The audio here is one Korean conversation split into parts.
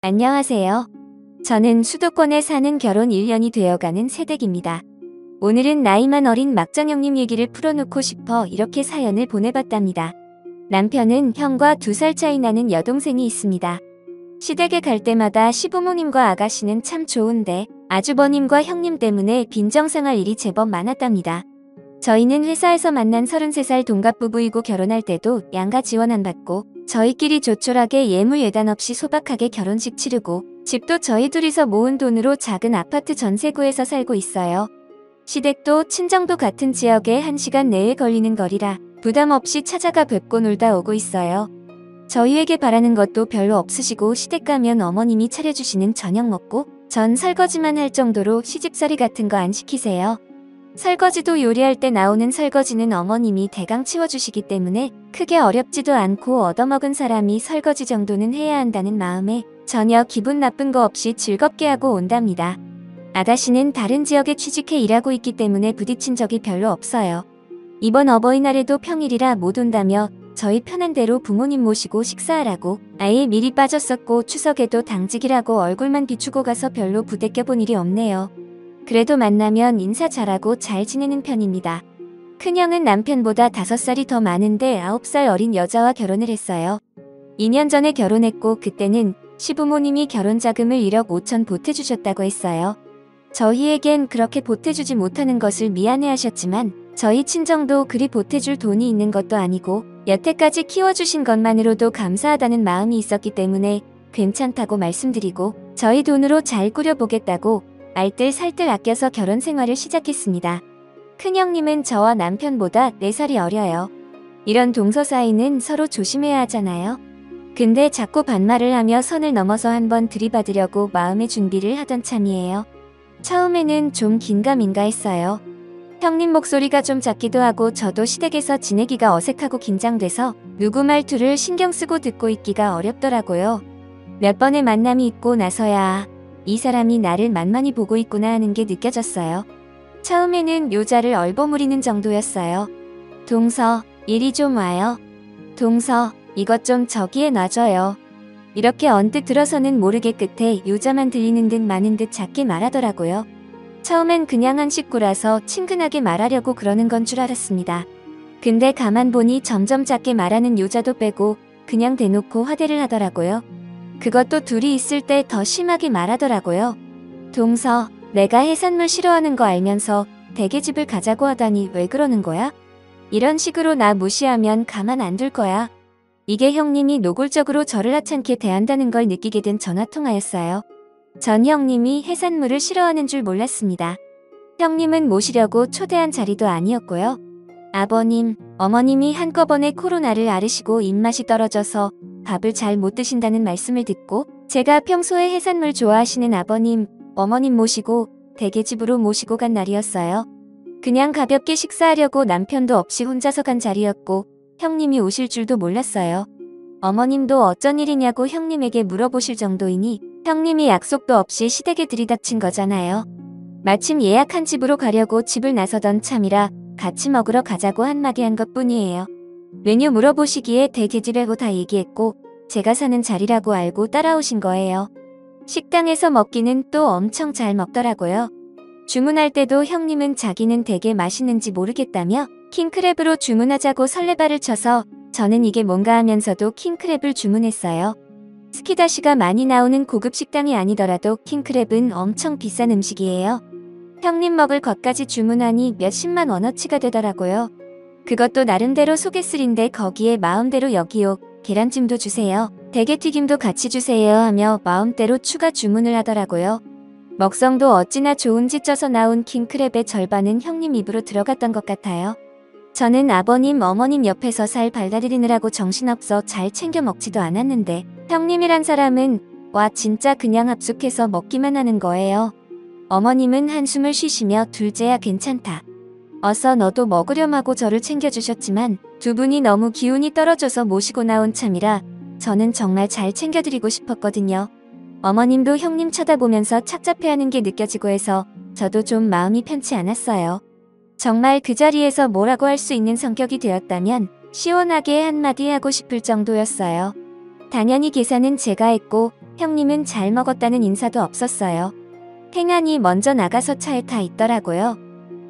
안녕하세요. 저는 수도권에 사는 결혼 1년이 되어가는 새댁입니다. 오늘은 나이만 어린 막장형님 얘기를 풀어놓고 싶어 이렇게 사연을 보내봤답니다. 남편은 형과 2살 차이 나는 여동생이 있습니다. 시댁에 갈 때마다 시부모님과 아가씨는 참 좋은데 아주버님과 형님 때문에 빈정상할 일이 제법 많았답니다. 저희는 회사에서 만난 33살 동갑부부이고 결혼할 때도 양가 지원 안 받고 저희끼리 조촐하게 예물 예단 없이 소박하게 결혼식 치르고 집도 저희 둘이서 모은 돈으로 작은 아파트 전세 구해서 살고 있어요. 시댁도 친정도 같은 지역에 1시간 내에 걸리는 거리라 부담 없이 찾아가 뵙고 놀다 오고 있어요. 저희에게 바라는 것도 별로 없으시고 시댁 가면 어머님이 차려주시는 저녁 먹고 전 설거지만 할 정도로 시집살이 같은 거 안 시키세요. 설거지도 요리할 때 나오는 설거지는 어머님이 대강 치워주시기 때문에 크게 어렵지도 않고 얻어먹은 사람이 설거지 정도는 해야 한다는 마음에 전혀 기분 나쁜 거 없이 즐겁게 하고 온답니다. 아가씨는 다른 지역에 취직해 일하고 있기 때문에 부딪힌 적이 별로 없어요. 이번 어버이날에도 평일이라 못 온다며 저희 편한 대로 부모님 모시고 식사하라고 아예 미리 빠졌었고 추석에도 당직이라고 얼굴만 비추고 가서 별로 부대껴본 일이 없네요. 그래도 만나면 인사 잘하고 잘 지내는 편입니다. 큰형은 남편보다 5살이 더 많은데 9살 어린 여자와 결혼을 했어요. 2년 전에 결혼했고 그때는 시부모님이 결혼자금을 1억 5천 보태주셨다고 했어요. 저희에겐 그렇게 보태주지 못하는 것을 미안해하셨지만 저희 친정도 그리 보태줄 돈이 있는 것도 아니고 여태까지 키워주신 것만으로도 감사하다는 마음이 있었기 때문에 괜찮다고 말씀드리고 저희 돈으로 잘 꾸려보겠다고 알뜰 살뜰 아껴서 결혼 생활을 시작했습니다. 큰형님은 저와 남편보다 4살이 어려요. 이런 동서 사이는 서로 조심해야 하잖아요. 근데 자꾸 반말을 하며 선을 넘어서 한번 들이받으려고 마음의 준비를 하던 참이에요. 처음에는 좀 긴가민가 했어요. 형님 목소리가 좀 작기도 하고 저도 시댁에서 지내기가 어색하고 긴장돼서 누구 말투를 신경 쓰고 듣고 있기가 어렵더라고요. 몇 번의 만남이 있고 나서야 이 사람이 나를 만만히 보고 있구나 하는 게 느껴졌어요. 처음에는 요자를 얼버무리는 정도였어요. 동서, 이리 좀 와요. 동서, 이것 좀 저기에 놔줘요. 이렇게 언뜻 들어서는 모르게 끝에 요자만 들리는 듯 마는 듯 작게 말하더라고요. 처음엔 그냥 한 식구라서 친근하게 말하려고 그러는 건 줄 알았습니다. 근데 가만 보니 점점 작게 말하는 요자도 빼고 그냥 대놓고 화대를 하더라고요. 그것도 둘이 있을 때 더 심하게 말하더라고요. 동서, 내가 해산물 싫어하는 거 알면서 대게집을 가자고 하다니 왜 그러는 거야? 이런 식으로 나 무시하면 가만 안 둘 거야. 이게 형님이 노골적으로 저를 하찮게 대한다는 걸 느끼게 된 전화통화였어요. 전 형님이 해산물을 싫어하는 줄 몰랐습니다. 형님은 모시려고 초대한 자리도 아니었고요. 아버님, 어머님이 한꺼번에 코로나를 앓으시고 입맛이 떨어져서 밥을 잘 못 드신다는 말씀을 듣고 제가 평소에 해산물 좋아하시는 아버님, 어머님 모시고 대게집으로 모시고 간 날이었어요. 그냥 가볍게 식사하려고 남편도 없이 혼자서 간 자리였고 형님이 오실 줄도 몰랐어요. 어머님도 어쩐 일이냐고 형님에게 물어보실 정도이니 형님이 약속도 없이 시댁에 들이닥친 거잖아요. 마침 예약한 집으로 가려고 집을 나서던 참이라 같이 먹으러 가자고 한마디 한 것뿐이에요. 메뉴 물어보시기에 대게집이라고 다 얘기했고 제가 사는 자리라고 알고 따라오신 거예요. 식당에서 먹기는 또 엄청 잘 먹더라고요. 주문할 때도 형님은 자기는 되게 맛있는지 모르겠다며 킹크랩으로 주문하자고 설레발을 쳐서 저는 이게 뭔가 하면서도 킹크랩을 주문했어요. 스키다시가 많이 나오는 고급 식당이 아니더라도 킹크랩은 엄청 비싼 음식이에요. 형님 먹을 것까지 주문하니 몇십만 원어치가 되더라고요. 그것도 나름대로 소개술인데 거기에 마음대로 여기요, 계란찜도 주세요, 대게튀김도 같이 주세요 하며 마음대로 추가 주문을 하더라고요. 먹성도 어찌나 좋은지 쪄서 나온 킹크랩의 절반은 형님 입으로 들어갔던 것 같아요. 저는 아버님, 어머님 옆에서 살 발라드리느라고 정신없어 잘 챙겨 먹지도 않았는데 형님이란 사람은 와 진짜 그냥 합숙해서 먹기만 하는 거예요. 어머님은 한숨을 쉬시며 둘째야 괜찮다. 어서 너도 먹으렴 하고 저를 챙겨주셨지만 두 분이 너무 기운이 떨어져서 모시고 나온 참이라 저는 정말 잘 챙겨드리고 싶었거든요. 어머님도 형님 쳐다보면서 착잡해하는 게 느껴지고 해서 저도 좀 마음이 편치 않았어요. 정말 그 자리에서 뭐라고 할 수 있는 성격이 되었다면 시원하게 한마디 하고 싶을 정도였어요. 당연히 계산은 제가 했고 형님은 잘 먹었다는 인사도 없었어요. 행안이 먼저 나가서 차에 타 있더라고요.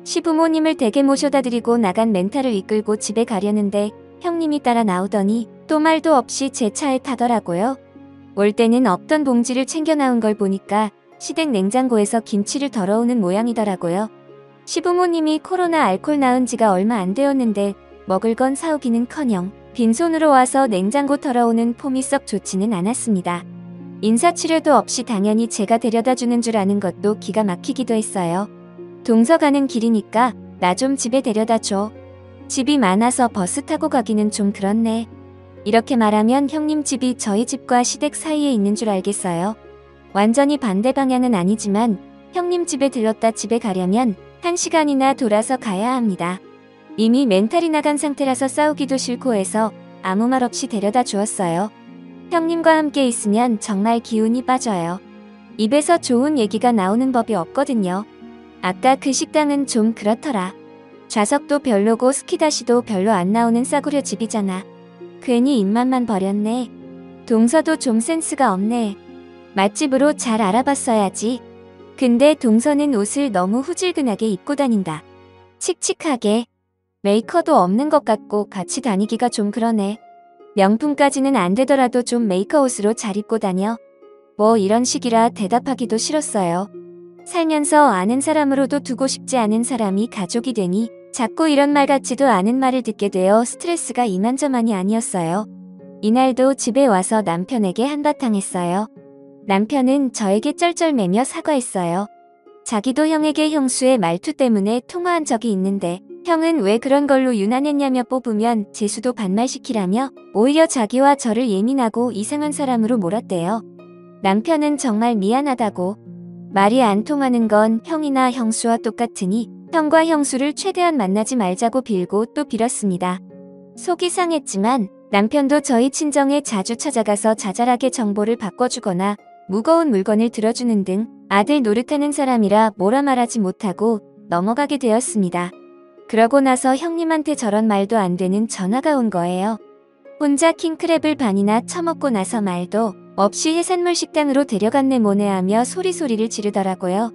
시부모님을 댁에 모셔다 드리고 나간 멘탈을 이끌고 집에 가려는데 형님이 따라 나오더니 또 말도 없이 제 차에 타더라고요. 올 때는 없던 봉지를 챙겨 나온 걸 보니까 시댁 냉장고에서 김치를 덜어오는 모양이더라고요. 시부모님이 코로나 알콜 나은 지가 얼마 안 되었는데 먹을 건 사오기는커녕 빈손으로 와서 냉장고 털어오는 폼이 썩 좋지는 않았습니다. 인사치레도 없이 당연히 제가 데려다 주는 줄 아는 것도 기가 막히기도 했어요. 동서 가는 길이니까 나 좀 집에 데려다 줘. 집이 많아서 버스 타고 가기는 좀 그렇네. 이렇게 말하면 형님 집이 저희 집과 시댁 사이에 있는 줄 알겠어요. 완전히 반대 방향은 아니지만 형님 집에 들렀다 집에 가려면 1시간이나 돌아서 가야 합니다. 이미 멘탈이 나간 상태라서 싸우기도 싫고 해서 아무 말 없이 데려다 주었어요. 형님과 함께 있으면 정말 기운이 빠져요. 입에서 좋은 얘기가 나오는 법이 없거든요. 아까 그 식당은 좀 그렇더라. 좌석도 별로고 스키다시도 별로 안 나오는 싸구려 집이잖아. 괜히 입맛만 버렸네. 동서도 좀 센스가 없네. 맛집으로 잘 알아봤어야지. 근데 동서는 옷을 너무 후질근하게 입고 다닌다. 칙칙하게. 메이커도 없는 것 같고 같이 다니기가 좀 그러네. 명품까지는 안 되더라도 좀 메이커 옷으로 잘 입고 다녀. 뭐 이런 식이라 대답하기도 싫었어요. 살면서 아는 사람으로도 두고 싶지 않은 사람이 가족이 되니 자꾸 이런 말 같지도 않은 말을 듣게 되어 스트레스가 이만저만이 아니었어요. 이날도 집에 와서 남편에게 한바탕 했어요. 남편은 저에게 쩔쩔매며 사과했어요. 자기도 형에게 형수의 말투 때문에 통화한 적이 있는데 형은 왜 그런 걸로 유난했냐며 뽑으면 재수도 반말시키라며 오히려 자기와 저를 예민하고 이상한 사람으로 몰았대요. 남편은 정말 미안하다고. 말이 안 통하는 건 형이나 형수와 똑같으니 형과 형수를 최대한 만나지 말자고 빌고 또 빌었습니다. 속이 상했지만 남편도 저희 친정에 자주 찾아가서 자잘하게 정보를 바꿔주거나 무거운 물건을 들어주는 등 아들 노릇하는 사람이라 뭐라 말하지 못하고 넘어가게 되었습니다. 그러고 나서 형님한테 저런 말도 안 되는 전화가 온 거예요. 혼자 킹크랩을 반이나 처먹고 나서 말도 없이 해산물 식당으로 데려갔네 뭐네 하며 소리소리를 지르더라고요.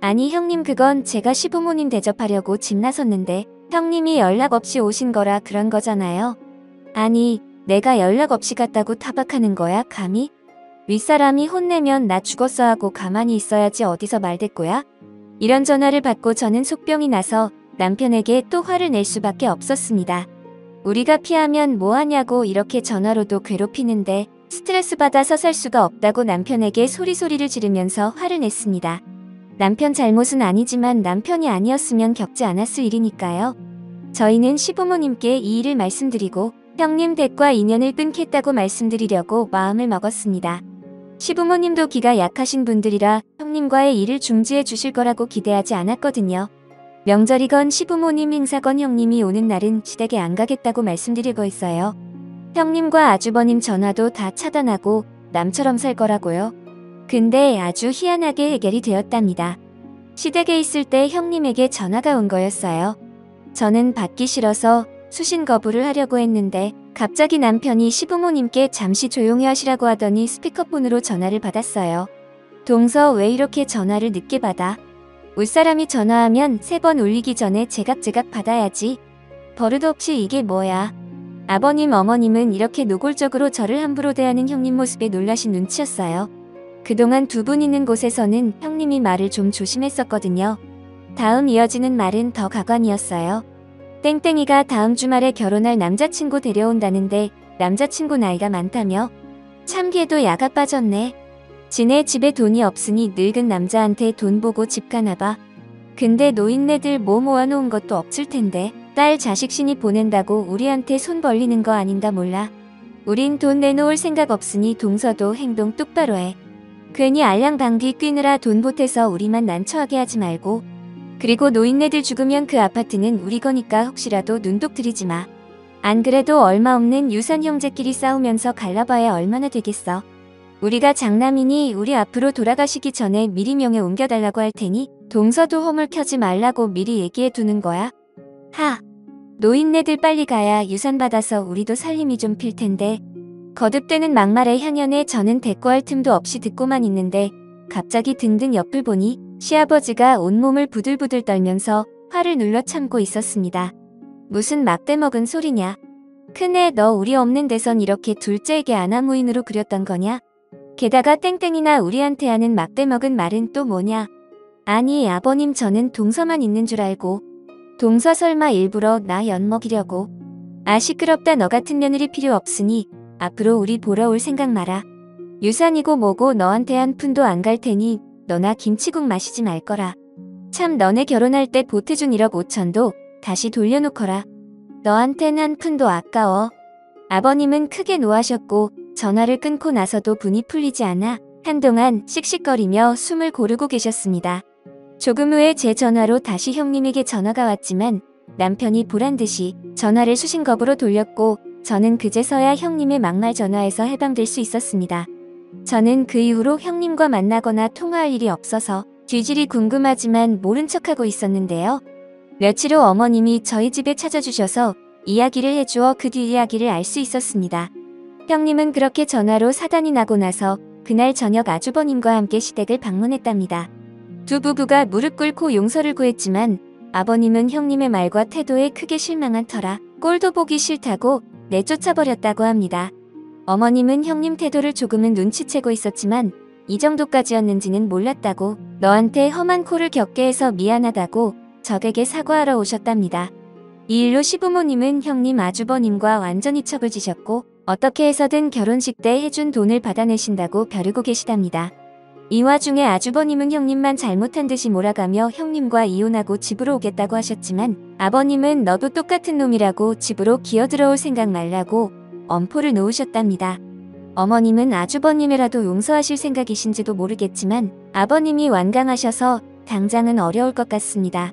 아니 형님 그건 제가 시부모님 대접하려고 집 나섰는데 형님이 연락 없이 오신 거라 그런 거잖아요. 아니 내가 연락 없이 갔다고 타박하는 거야 감히? 윗사람이 혼내면 나 죽었어 하고 가만히 있어야지 어디서 말대꾸야? 이런 전화를 받고 저는 속병이 나서 남편에게 또 화를 낼 수밖에 없었습니다. 우리가 피하면 뭐하냐고 이렇게 전화로도 괴롭히는데 스트레스 받아서 살 수가 없다고 남편에게 소리소리를 지르면서 화를 냈습니다. 남편 잘못은 아니지만 남편이 아니었으면 겪지 않았을 일이니까요. 저희는 시부모님께 이 일을 말씀드리고 형님 댁과 인연을 끊겠다고 말씀드리려고 마음을 먹었습니다. 시부모님도 기가 약하신 분들이라 형님과의 일을 중지해 주실 거라고 기대하지 않았거든요. 명절이건 시부모님 행사건 형님이 오는 날은 시댁에 안 가겠다고 말씀드리고 있어요. 형님과 아주버님 전화도 다 차단하고 남처럼 살 거라고요. 근데 아주 희한하게 해결이 되었답니다. 시댁에 있을 때 형님에게 전화가 온 거였어요. 저는 받기 싫어서 수신 거부를 하려고 했는데 갑자기 남편이 시부모님께 잠시 조용히 하시라고 하더니 스피커폰으로 전화를 받았어요. 동서 왜 이렇게 전화를 늦게 받아? 윗사람이 전화하면 3번 울리기 전에 제각제각 받아야지. 버릇없이 이게 뭐야. 아버님 어머님은 이렇게 노골적으로 저를 함부로 대하는 형님 모습에 놀라신 눈치였어요. 그동안 두 분 있는 곳에서는 형님이 말을 좀 조심했었거든요. 다음 이어지는 말은 더 가관이었어요. 땡땡이가 다음 주말에 결혼할 남자친구 데려온다는데 남자친구 나이가 많다며? 참기에도 야가 빠졌네. 지네 집에 돈이 없으니 늙은 남자한테 돈 보고 집 가나봐. 근데 노인네들 뭐 모아놓은 것도 없을 텐데 딸 자식신이 보낸다고 우리한테 손 벌리는 거 아닌가 몰라. 우린 돈 내놓을 생각 없으니 동서도 행동 똑바로 해. 괜히 알량방귀 뀌느라 돈 보태서 우리만 난처하게 하지 말고. 그리고 노인네들 죽으면 그 아파트는 우리 거니까 혹시라도 눈독 들이지 마. 안 그래도 얼마 없는 유산 형제끼리 싸우면서 갈라봐야 얼마나 되겠어. 우리가 장남이니 우리 앞으로 돌아가시기 전에 미리 명에 옮겨달라고 할 테니 동서도 허물 켜지 말라고 미리 얘기해 두는 거야. 하! 노인네들 빨리 가야 유산 받아서 우리도 살림이 좀 필 텐데. 거듭되는 막말에 향연에 저는 대꾸할 틈도 없이 듣고만 있는데 갑자기 등등 옆을 보니 시아버지가 온몸을 부들부들 떨면서 화를 눌러 참고 있었습니다. 무슨 막대 먹은 소리냐? 큰애 너 우리 없는 데선 이렇게 둘째에게 아나무인으로 그렸던 거냐? 게다가 땡땡이나 우리한테 하는 막대 먹은 말은 또 뭐냐? 아니 아버님 저는 동서만 있는 줄 알고. 동서 설마 일부러 나 엿먹이려고. 아 시끄럽다 너 같은 며느리 필요 없으니 앞으로 우리 보러 올 생각 마라. 유산이고 뭐고 너한테 한 푼도 안 갈 테니 너나 김치국 마시지 말 거라. 참 너네 결혼할 때 보태준 1억 5천도 다시 돌려놓거라. 너한텐 한 푼도 아까워. 아버님은 크게 노하셨고 전화를 끊고 나서도 분이 풀리지 않아 한동안 씩씩거리며 숨을 고르고 계셨습니다. 조금 후에 제 전화로 다시 형님에게 전화가 왔지만 남편이 보란듯이 전화를 수신겁으로 돌렸고 저는 그제서야 형님의 막말 전화에서 해방될 수 있었습니다. 저는 그 이후로 형님과 만나거나 통화할 일이 없어서 뒤질이 궁금하지만 모른 척하고 있었는데요. 며칠 후 어머님이 저희 집에 찾아주셔서 이야기를 해주어 그 뒤 이야기를 알 수 있었습니다. 형님은 그렇게 전화로 사단이 나고 나서 그날 저녁 아주버님과 함께 시댁을 방문했답니다. 두 부부가 무릎 꿇고 용서를 구했지만 아버님은 형님의 말과 태도에 크게 실망한 터라 꼴도 보기 싫다고 내쫓아버렸다고 합니다. 어머님은 형님 태도를 조금은 눈치채고 있었지만 이 정도까지였는지는 몰랐다고 너한테 험한 코를 겪게 해서 미안하다고 적에게 사과하러 오셨답니다. 이 일로 시부모님은 형님 아주버님과 완전히 척을 지셨고 어떻게 해서든 결혼식 때 해준 돈을 받아내신다고 벼르고 계시답니다. 이 와중에 아주버님은 형님만 잘못한 듯이 몰아가며 형님과 이혼하고 집으로 오겠다고 하셨지만 아버님은 너도 똑같은 놈이라고 집으로 기어들어올 생각 말라고 엄포를 놓으셨답니다. 어머님은 아주버님이라도 용서하실 생각이신지도 모르겠지만 아버님이 완강하셔서 당장은 어려울 것 같습니다.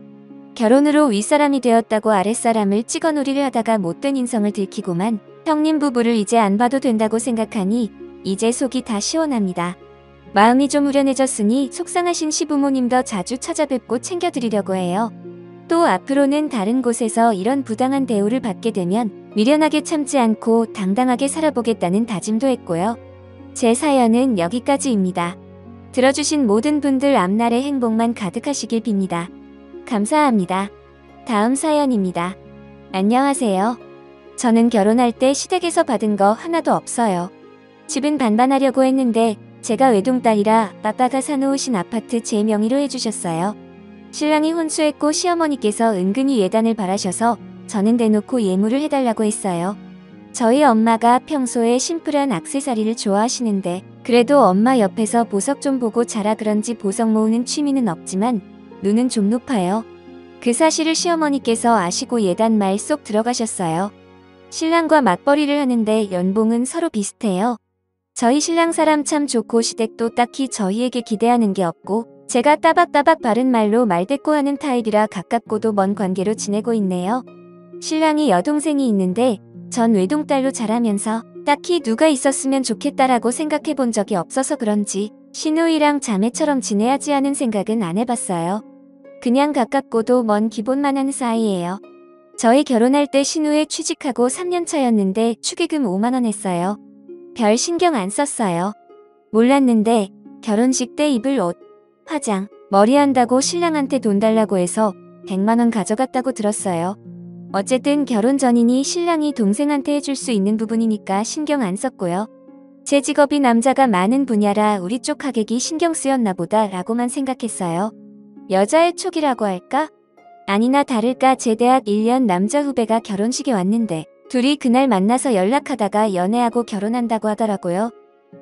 결혼으로 윗사람이 되었다고 아랫사람을 찍어놀이를 하다가 못된 인성을 들키고만 형님 부부를 이제 안 봐도 된다고 생각하니 이제 속이 다 시원합니다. 마음이 좀 후련해졌으니 속상하신 시부모님 더 자주 찾아뵙고 챙겨드리려고 해요. 또 앞으로는 다른 곳에서 이런 부당한 대우를 받게 되면 미련하게 참지 않고 당당하게 살아보겠다는 다짐도 했고요. 제 사연은 여기까지입니다. 들어주신 모든 분들 앞날의 행복만 가득하시길 빕니다. 감사합니다. 다음 사연입니다. 안녕하세요. 저는 결혼할 때 시댁에서 받은 거 하나도 없어요. 집은 반반하려고 했는데 제가 외동딸이라 빠빠가 사놓으신 아파트 제 명의로 해주셨어요. 신랑이 혼수했고 시어머니께서 은근히 예단을 바라셔서 저는 대놓고 예물을 해달라고 했어요. 저희 엄마가 평소에 심플한 액세서리를 좋아하시는데 그래도 엄마 옆에서 보석 좀 보고 자라 그런지 보석 모으는 취미는 없지만 눈은 좀 높아요. 그 사실을 시어머니께서 아시고 예단 말 쏙 들어가셨어요. 신랑과 맞벌이를 하는데 연봉은 서로 비슷해요. 저희 신랑 사람 참 좋고 시댁도 딱히 저희에게 기대하는 게 없고 제가 따박따박 바른 말로 말대꾸하는 타입이라 가깝고도 먼 관계로 지내고 있네요. 신랑이 여동생이 있는데 전 외동딸로 자라면서 딱히 누가 있었으면 좋겠다라고 생각해 본 적이 없어서 그런지 시누이랑 자매처럼 지내야지 하는 생각은 안 해봤어요. 그냥 가깝고도 먼 기본만 하는 사이예요. 저희 결혼할 때 시누에 취직하고 3년 차였는데 축의금 5만 원 했어요. 별 신경 안 썼어요. 몰랐는데 결혼식 때 입을 옷, 화장, 머리 한다고 신랑한테 돈 달라고 해서 100만 원 가져갔다고 들었어요. 어쨌든 결혼 전이니 신랑이 동생한테 해줄 수 있는 부분이니까 신경 안 썼고요. 제 직업이 남자가 많은 분야라 우리 쪽 하객이 신경 쓰였나 보다 라고만 생각했어요. 여자의 촉이라고 할까? 아니나 다를까 제 대학 1년 남자 후배가 결혼식에 왔는데 둘이 그날 만나서 연락하다가 연애하고 결혼한다고 하더라고요.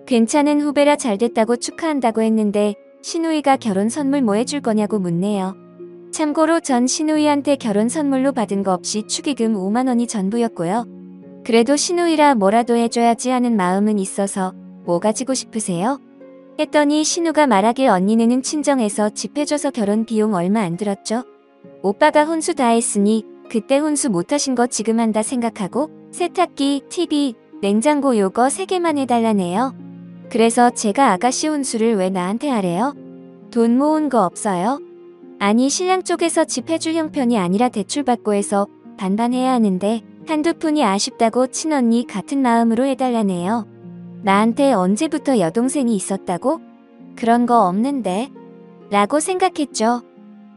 괜찮은 후배라 잘됐다고 축하한다고 했는데 시누이가 결혼 선물 뭐 해줄 거냐고 묻네요. 참고로 전 시누이한테 결혼 선물로 받은 거 없이 축의금 5만 원이 전부였고요. 그래도 시누이라 뭐라도 해줘야지 하는 마음은 있어서 뭐 가지고 싶으세요? 했더니 신우가 말하길 언니네는 친정에서 집 해줘서 결혼 비용 얼마 안 들었죠? 오빠가 혼수 다 했으니 그때 혼수 못하신 거 지금 한다 생각하고 세탁기, TV, 냉장고 요거 3개만 해달라네요. 그래서 제가 아가씨 혼수를 왜 나한테 하래요? 돈 모은 거 없어요? 아니 신랑 쪽에서 집 해줄 형편이 아니라 대출받고 해서 반반 해야 하는데 한두 푼이 아쉽다고 친언니 같은 마음으로 해달라네요. 나한테 언제부터 여동생이 있었다고? 그런 거 없는데? 라고 생각했죠.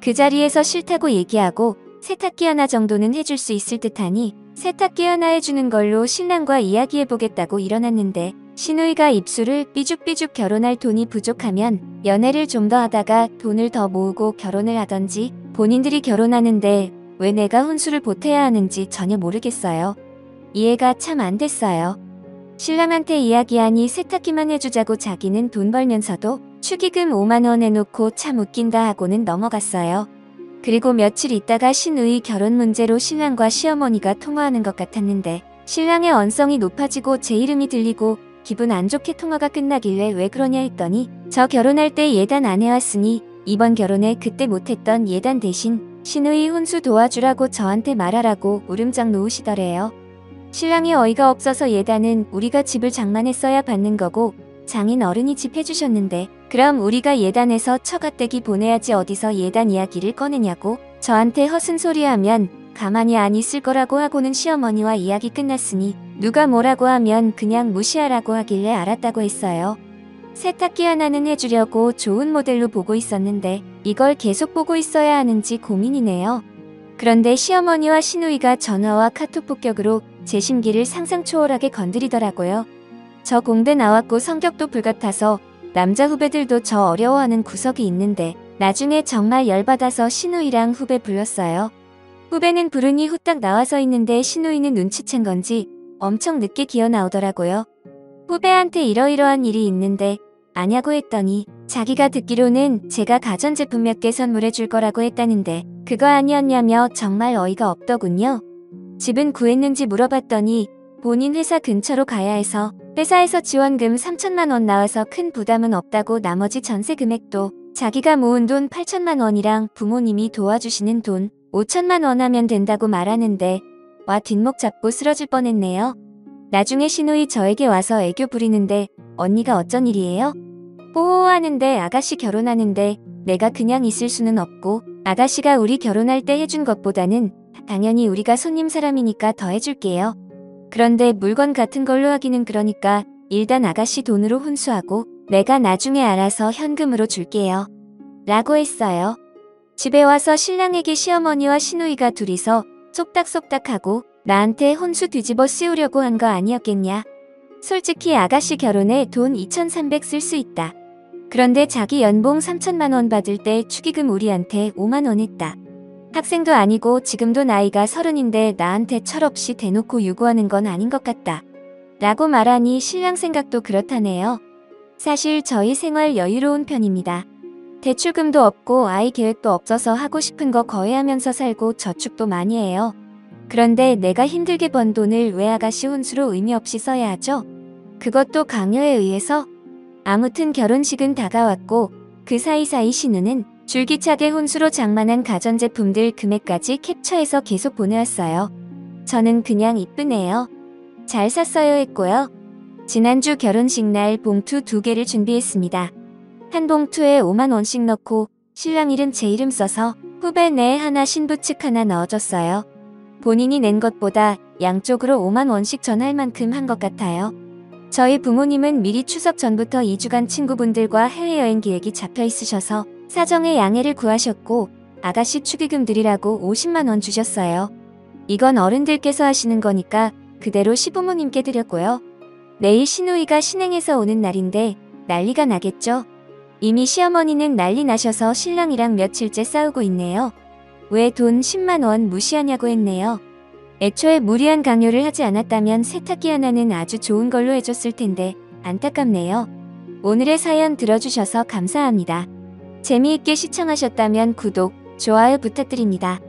그 자리에서 싫다고 얘기하고 세탁기 하나 정도는 해줄 수 있을 듯하니 세탁기 하나 해주는 걸로 신랑과 이야기해보겠다고 일어났는데 신우이가 입술을 삐죽삐죽 결혼할 돈이 부족하면 연애를 좀 더 하다가 돈을 더 모으고 결혼을 하던지 본인들이 결혼하는데 왜 내가 혼수를 보태야 하는지 전혀 모르겠어요. 이해가 참 안 됐어요. 신랑한테 이야기하니 세탁기만 해주자고 자기는 돈 벌면서도 축의금 5만 원 해놓고 참 웃긴다 하고는 넘어갔어요. 그리고 며칠 있다가 신우이 결혼 문제로 신랑과 시어머니가 통화하는 것 같았는데 신랑의 언성이 높아지고 제 이름이 들리고 기분 안 좋게 통화가 끝나길래 왜 그러냐 했더니 저 결혼할 때 예단 안 해왔으니 이번 결혼에 그때 못했던 예단 대신 신우이 혼수 도와주라고 저한테 말하라고 울음장 놓으시더래요. 신랑이 어이가 없어서 예단은 우리가 집을 장만했어야 받는 거고 장인 어른이 집 해주셨는데 그럼 우리가 예단해서 처가댁이 보내야지 어디서 예단 이야기를 꺼내냐고 저한테 허슴소리하면 가만히 안 있을 거라고 하고는 시어머니와 이야기 끝났으니 누가 뭐라고 하면 그냥 무시하라고 하길래 알았다고 했어요. 세탁기 하나는 해주려고 좋은 모델로 보고 있었는데 이걸 계속 보고 있어야 하는지 고민이네요. 그런데 시어머니와 시누이가 전화와 카톡 폭격으로 제 심기를 상상 초월하게 건드리더라고요. 저 공대 나왔고 성격도 불같아서 남자 후배들도 저 어려워하는 구석이 있는데 나중에 정말 열받아서 시누이랑 후배 불렀어요. 후배는 부르니 후딱 나와서 있는데 시누이는 눈치챈 건지 엄청 늦게 기어 나오더라고요. 후배한테 이러이러한 일이 있는데 아냐고 했더니 자기가 듣기로는 제가 가전제품 몇 개 선물해 줄 거라고 했다는데 그거 아니었냐며 정말 어이가 없더군요. 집은 구했는지 물어봤더니 본인 회사 근처로 가야 해서 회사에서 지원금 3천만 원 나와서 큰 부담은 없다고 나머지 전세 금액도 자기가 모은 돈 8천만 원이랑 부모님이 도와주시는 돈 5천만 원 하면 된다고 말하는데 와 뒷목 잡고 쓰러질 뻔했네요. 나중에 시누이 저에게 와서 애교 부리는데 언니가 어쩐 일이에요? 호호하는데 아가씨 결혼하는데 내가 그냥 있을 수는 없고 아가씨가 우리 결혼할 때 해준 것보다는 당연히 우리가 손님 사람이니까 더 해줄게요. 그런데 물건 같은 걸로 하기는 그러니까 일단 아가씨 돈으로 혼수하고 내가 나중에 알아서 현금으로 줄게요. 라고 했어요. 집에 와서 신랑에게 시어머니와 시누이가 둘이서 쏙닥쏙닥하고 나한테 혼수 뒤집어 씌우려고 한 거 아니었겠냐. 솔직히 아가씨 결혼에 돈 2,300 쓸 수 있다. 그런데 자기 연봉 3천만 원 받을 때 축의금 우리한테 5만 원 했다. 학생도 아니고 지금도 나이가 30인데 나한테 철없이 대놓고 요구하는 건 아닌 것 같다. 라고 말하니 신랑 생각도 그렇다네요. 사실 저희 생활 여유로운 편입니다. 대출금도 없고 아이 계획도 없어서 하고 싶은 거 거의 하면서 살고 저축도 많이 해요. 그런데 내가 힘들게 번 돈을 왜 아가씨 혼수로 의미 없이 써야 하죠? 그것도 강요에 의해서? 아무튼 결혼식은 다가왔고 그 사이사이 신우는 줄기차게 혼수로 장만한 가전제품들 금액까지 캡처해서 계속 보내왔어요. 저는 그냥 이쁘네요. 잘 샀어요 했고요. 지난주 결혼식 날 봉투 2개를 준비했습니다. 한 봉투에 5만 원씩 넣고 신랑 이름 제 이름 써서 후배 내 하나 신부 측 하나 넣어줬어요. 본인이 낸 것보다 양쪽으로 5만 원씩 전할 만큼 한 것 같아요. 저희 부모님은 미리 추석 전부터 2주간 친구분들과 해외여행 계획이 잡혀 있으셔서 사정에 양해를 구하셨고 아가씨 축의금 드리라고 50만 원 주셨어요. 이건 어른들께서 하시는 거니까 그대로 시부모님께 드렸고요. 내일 시누이가 신행해서 오는 날인데 난리가 나겠죠. 이미 시어머니는 난리 나셔서 신랑이랑 며칠째 싸우고 있네요. 왜 돈 10만 원 무시하냐고 했네요. 애초에 무리한 강요를 하지 않았다면 세탁기 하나는 아주 좋은 걸로 해줬을 텐데 안타깝네요. 오늘의 사연 들어주셔서 감사합니다. 재미있게 시청하셨다면 구독, 좋아요 부탁드립니다.